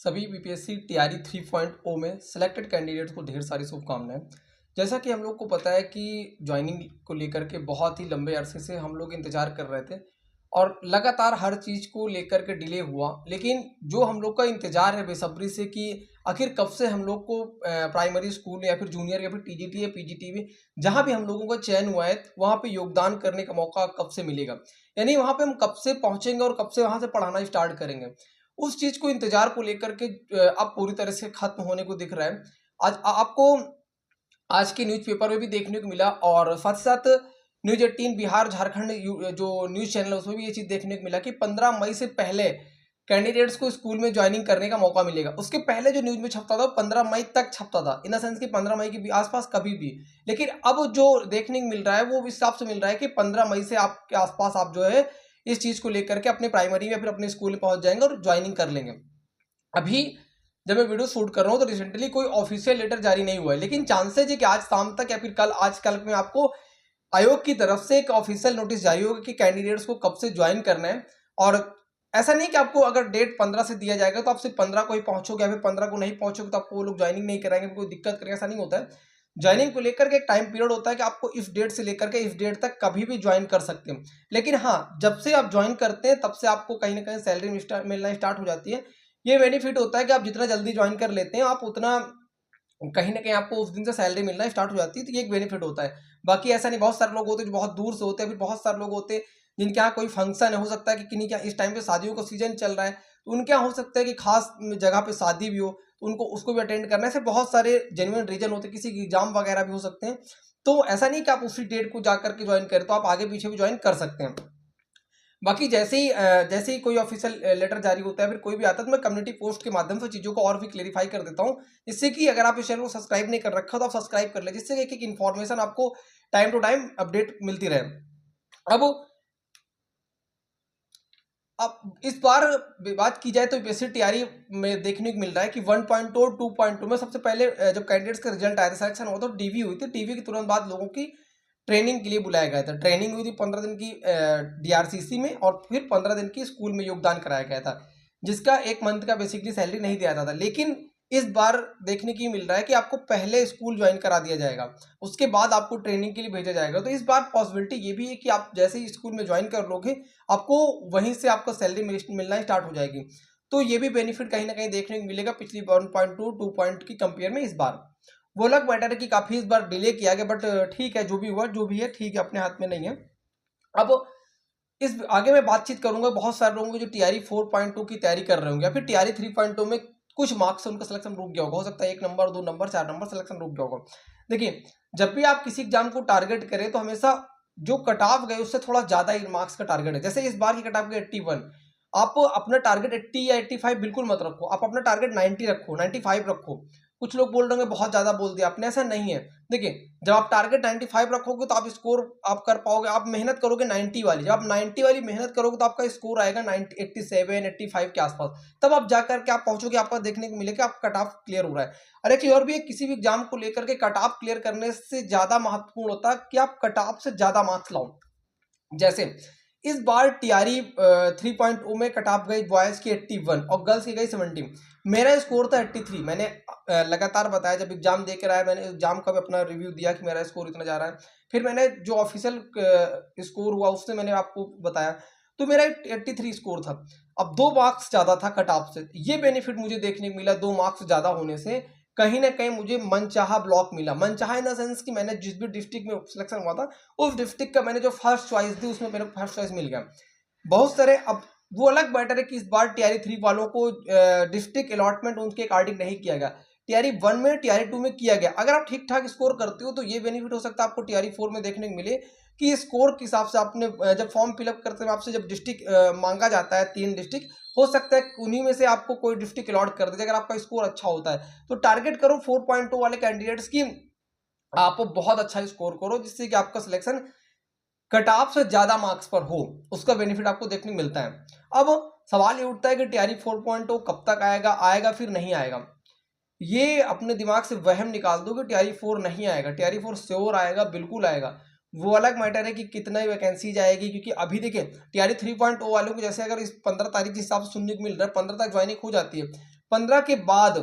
सभी BPSC TRE 3.0 में selected candidates को ढेर सारी शुभकामनाएं। जैसा कि हम लोग को पता है कि ज्वाइनिंग को लेकर के बहुत ही लंबे अरसे से हम लोग इंतजार कर रहे थे और लगातार हर चीज़ को लेकर के डिले हुआ। लेकिन जो हम लोग का इंतजार है बेसब्री से कि आखिर कब से हम लोग को प्राइमरी स्कूल या फिर जूनियर या फिर टीजीटी या पीजीटी में जहाँ भी हम लोगों का चयन हुआ है वहाँ पे योगदान करने का मौका कब से मिलेगा, यानी वहाँ पे हम कब से पहुँचेंगे और कब से वहाँ से पढ़ाना स्टार्ट करेंगे। उस चीज़ को इंतजार को लेकर के अब पूरी तरह से खत्म होने को दिख रहा है। आज आपको आज के न्यूज़पेपर में भी देखने को मिला और साथ ही साथ न्यूज़ 18 बिहार झारखंड जो न्यूज़ चैनल है उसमें भी ये चीज़ देखने को मिला कि 15 मई से पहले कैंडिडेट्स को स्कूल में ज्वाइनिंग करने का मौका मिलेगा। उसके पहले जो न्यूज़ में छपता था 15 मई तक छपता था, इन द सेंस कि 15 मई के आसपास कभी भी। लेकिन अब जो देखने को मिल रहा है वो इस हिसाब से मिल रहा है कि 15 मई से आपके आसपास आप जो है इस चीज़ को लेकर के अपने प्राइमरी या फिर अपने स्कूल में पहुंच जाएंगे और ज्वाइनिंग कर लेंगे। अभी जब मैं वीडियो शूट कर रहा हूँ तो रिसेंटली कोई ऑफिशियल लेटर जारी नहीं हुआ है, लेकिन चांसेज है कि आज शाम तक या फिर कल में आपको आयोग की तरफ से एक ऑफिशियल नोटिस जारी होगा कि कैंडिडेट्स को कब से ज्वाइन करना है। और ऐसा नहीं कि आपको अगर डेट 15 से दिया जाएगा तो आप सिर्फ 15 को ही पहुंचोगे या फिर 15 को नहीं पहुंचोगे तो आपको वो लोग ज्वाइनिंग नहीं कराएंगे, कोई दिक्कत करेगा, ऐसा नहीं होता है। ज्वाइनिंग को लेकर के एक टाइम पीरियड होता है कि आपको इस डेट से लेकर के इस डेट तक कभी भी ज्वाइन कर सकते हैं। लेकिन हाँ, जब से आप ज्वाइन करते हैं तब से आपको कहीं ना कहीं सैलरी मिलना स्टार्ट हो जाती है। ये बेनिफिट होता है कि आप जितना जल्दी ज्वाइन कर लेते हैं आप उतना कहीं ना कहीं आपको उस दिन से सैलरी मिलना स्टार्ट हो जाती है, तो ये एक बेनिफिट होता है। बाकी ऐसा नहीं, बहुत सारे लोग होते हैं जो बहुत दूर से होते हैं, फिर बहुत सारे लोग होते हैं जिनके यहाँ कोई फंक्शन है, हो सकता है कि किन्हीं के इस टाइम पे शादियों का सीजन चल रहा है तो उनके यहाँ हो सकता है कि खास जगह पे शादी भी हो तो उनको उसको भी अटेंड करना है। ऐसे बहुत सारे जेन्युइन रीजन होते हैं, किसी की एग्जाम वगैरह भी हो सकते हैं। तो ऐसा नहीं कि आप उसी डेट को जाकर के ज्वाइन करें, तो आप आगे पीछे भी ज्वाइन कर सकते हैं। बाकी जैसे ही कोई ऑफिशियल लेटर जारी होता है फिर कोई भी आता है तो मैं कम्युनिटी पोस्ट के माध्यम से चीज़ों को और भी क्लेरिफाई कर देता हूँ, जिससे कि अगर आप इस चैनल को सब्सक्राइब नहीं कर रखा तो आप सब्सक्राइब कर ले, जिससे एक एक इन्फॉर्मेशन आपको टाइम टू टाइम अपडेट मिलती रहे। अब इस बार बात की जाए तो यूपीएससी टीआरई में देखने को मिल रहा है कि 1.2 और 2.2 में सबसे पहले जब कैंडिडेट्स का रिजल्ट आया था, सिलेक्शन हुआ तो डीवी हुई थी। डीवी के तुरंत बाद लोगों की ट्रेनिंग के लिए बुलाया गया था। ट्रेनिंग हुई थी 15 दिन की डीआरसीसी में और फिर 15 दिन की स्कूल में योगदान कराया गया था, जिसका एक मंथ का बेसिकली सैलरी नहीं दिया जाता था। लेकिन इस बार देखने की मिल रहा है कि आपको पहले स्कूल ज्वाइन करा दिया जाएगा, उसके बाद आपको ट्रेनिंग के लिए भेजा जाएगा। तो इस बार पॉसिबिलिटी ये भी है कि आप जैसे ही स्कूल में ज्वाइन कर लोगे आपको वहीं से आपको सैलरी मिलना स्टार्ट हो जाएगी। तो ये भी बेनिफिट कहीं ना कहीं देखने को मिलेगा पिछली 1.2 2 पॉइंट की कंपेयर में। इस बार वो अलग मैटर है कि काफ़ी इस बार डिले किया गया, बट ठीक है, जो भी हुआ जो भी है ठीक है, अपने हाथ में नहीं है। अब इस आगे मैं बातचीत करूंगा बहुत सारे लोगों जो टीआरई 4.2 की तैयारी कर रहे होंगे या फिर टीआरई 3.2 में कुछ मार्क्स से उनका सिलेक्शन रुक गया होगा। हो सकता है 1 नंबर 2 नंबर 4 नंबर सिलेक्शन रुक गया होगा। देखिए, जब भी आप किसी एग्जाम को टारगेट करें तो हमेशा जो कट ऑफ गए उससे थोड़ा ज्यादा मार्क्स का टारगेट है। जैसे इस बार की कट ऑफ गई 81, आप अपना टारगेट 80 या 85 बिल्कुल मत रखो, आप अपना टारगेट 90 रखो, 95 रखो। कुछ लोग बोल रहे होंगे बहुत ज्यादा बोल दिया आपने, ऐसा नहीं है। देखिए, जब आप टारगेट 95 रखोगे तो आप स्कोर आप कर पाओगे, आप मेहनत करोगे 90 वाली। जब आप 90 वाली मेहनत करोगे तो आपका स्कोर आएगा 90 87 85 के आसपास, तब आप जाकर के आप पहुंचोगे, आपका देखने को मिलेगा आप कट ऑफ क्लियर हो रहा है। और एक और भी है, किसी भी एग्जाम को लेकर के कट ऑफ क्लियर करने से ज्यादा महत्वपूर्ण होता है कि आप कट ऑफ से ज्यादा मार्क्स लाओ। जैसे इस बार टीआरई 3.0 में कट ऑफ गई बॉयज की 81 और गर्ल्स की गई 70। मेरा स्कोर था 83। मैंने लगातार बताया, जब एग्जाम दे कर आया मैंने एग्जाम का भी अपना रिव्यू दिया कि मेरा स्कोर इतना जा रहा है। फिर मैंने जो ऑफिशियल स्कोर हुआ उससे मैंने आपको बताया, तो मेरा 83 स्कोर था। अब 2 मार्क्स ज्यादा था कट ऑफ से। ये बेनिफिट मुझे देखने को मिला, 2 मार्क्स ज्यादा होने से कहीं ना कहीं मुझे मनचाहा ब्लॉक मिला। मनचाहा इन द सेंस कि मैंने जिस भी डिस्ट्रिक्ट में सिलेक्शन हुआ था उस डिस्ट्रिक्ट का मैंने जो फर्स्ट चॉइस थी उसमें मेरे को फर्स्ट चॉइस मिल गया। बहुत सारे, अब वो अलग मैटर है कि इस बार टीआरई 3 वालों को डिस्ट्रिक्ट अलॉटमेंट उनके अकॉर्डिंग नहीं किया गया, टीआरई 1 में टीआरई 2 में किया गया। अगर आप ठीक ठाक स्कोर करते हो तो ये बेनिफिट हो सकता है आपको टीआरई 4 में देखने को मिले कि स्कोर के हिसाब से आपने जब फॉर्म फिलअप करते हैं आपसे जब डिस्ट्रिक्ट मांगा जाता है 3 डिस्ट्रिक्ट, हो सकता है उन्हीं में से आपको कोई डिस्ट्रिक्ट अलॉट कर दे अगर आपका स्कोर अच्छा होता है। तो टारगेट करो 4.2 वाले कैंडिडेट्स की आप बहुत अच्छा स्कोर करो, जिससे कि आपका सिलेक्शन कट ऑफ से ज्यादा मार्क्स पर हो, उसका बेनिफिट आपको देखने को मिलता है। अब सवाल ये उठता है कि टीआरई 4.0 कब तक आएगा, आएगा फिर नहीं आएगा। ये अपने दिमाग से वहम निकाल दो कि टीआरई 4 नहीं आएगा। टीआरई 4 श्योर आएगा, बिल्कुल आएगा। वो अलग मैटर है कि कितना वैकेंसी जाएगी, क्योंकि अभी देखिए टीआरई 3.0 वालों को जैसे अगर इस 15 तारीख के हिसाब से सुनने को मिल रहा है 15 तक ज्वाइनिंग हो जाती है, 15 के बाद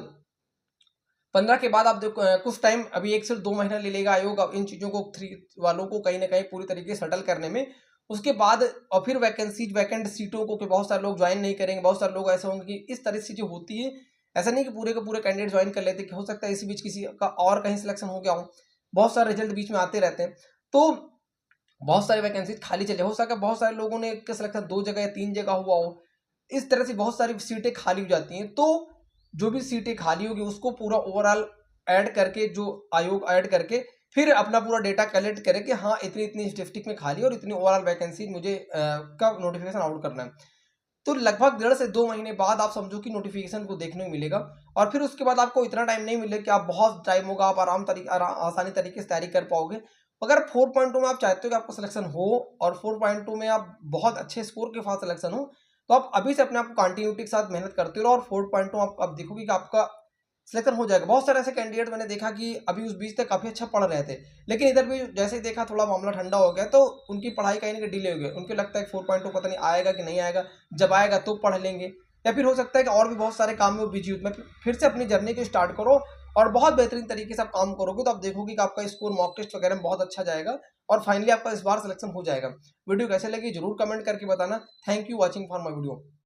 15 के बाद आप देखो कुछ टाइम अभी 1 से 2 महीना ले लेगा आयोग इन चीज़ों को 3 वालों को कहीं ना कहीं पूरी तरीके से सेटल करने में। उसके बाद और फिर वैकेंट सीटों को कि बहुत सारे लोग ज्वाइन नहीं करेंगे, बहुत सारे लोग ऐसे होंगे कि इस तरह से जो होती है, ऐसा नहीं कि पूरे के पूरे कैंडिडेट ज्वाइन कर लेते, कि हो सकता है इसी बीच किसी का और कहीं सिलेक्शन हो गया हो। बहुत सारे रिजल्ट बीच में आते रहते हैं, तो बहुत सारी वैकेंसी खाली चले, हो सकता है बहुत सारे लोगों ने का सिलेक्शन 2 जगह या 3 जगह हुआ हो। इस तरह से बहुत सारी सीटें खाली हो जाती हैं। तो जो भी सीटें खाली होगी उसको पूरा ओवरऑल ऐड करके, जो आयोग ऐड करके फिर अपना पूरा डेटा कलेक्ट करे कि हाँ इतनी इतनी डिस्ट्रिक्ट में खाली और इतनी ओवरऑल वैकेंसी मुझे कब नोटिफिकेशन आउट करना है। तो लगभग 1.5 से 2 महीने बाद आप समझो कि नोटिफिकेशन को देखने को मिलेगा। और फिर उसके बाद आपको इतना टाइम नहीं मिलेगा कि आप बहुत टाइम होगा, आप आसानी तरीके से तैयारी कर पाओगे। अगर 4.2 में आप चाहते हो कि आपका सिलेक्शन हो और 4.2 में आप बहुत अच्छे स्कोर के साथ सिलेक्शन हो, तो आप अभी से अपने आप को कंटिन्यूटी के साथ मेहनत करते रहो और 4.2 आप देखोगे कि आपका सिलेक्शन हो जाएगा। बहुत सारे ऐसे कैंडिडेट मैंने देखा कि अभी उस बीच तक काफ़ी अच्छा पढ़ रहे थे, लेकिन इधर भी जैसे ही देखा थोड़ा मामला ठंडा हो गया तो उनकी पढ़ाई कहीं ना कहीं डिले हो गई। उनको लगता है 4.2 पता नहीं आएगा कि नहीं आएगा, जब आएगा तो पढ़ लेंगे, या फिर हो सकता है कि और भी बहुत सारे काम में वो बिजी हो। फिर से अपनी जर्नी को स्टार्ट करो और बहुत बेहतरीन तरीके से आप काम करोगे तो आप देखोगे कि आपका स्कोर मॉक टेस्ट वगैरह में बहुत अच्छा जाएगा और फाइनली आपका इस बार सिलेक्शन हो जाएगा। वीडियो कैसे लगी जरूर कमेंट करके बताना। Thank you watching for my video.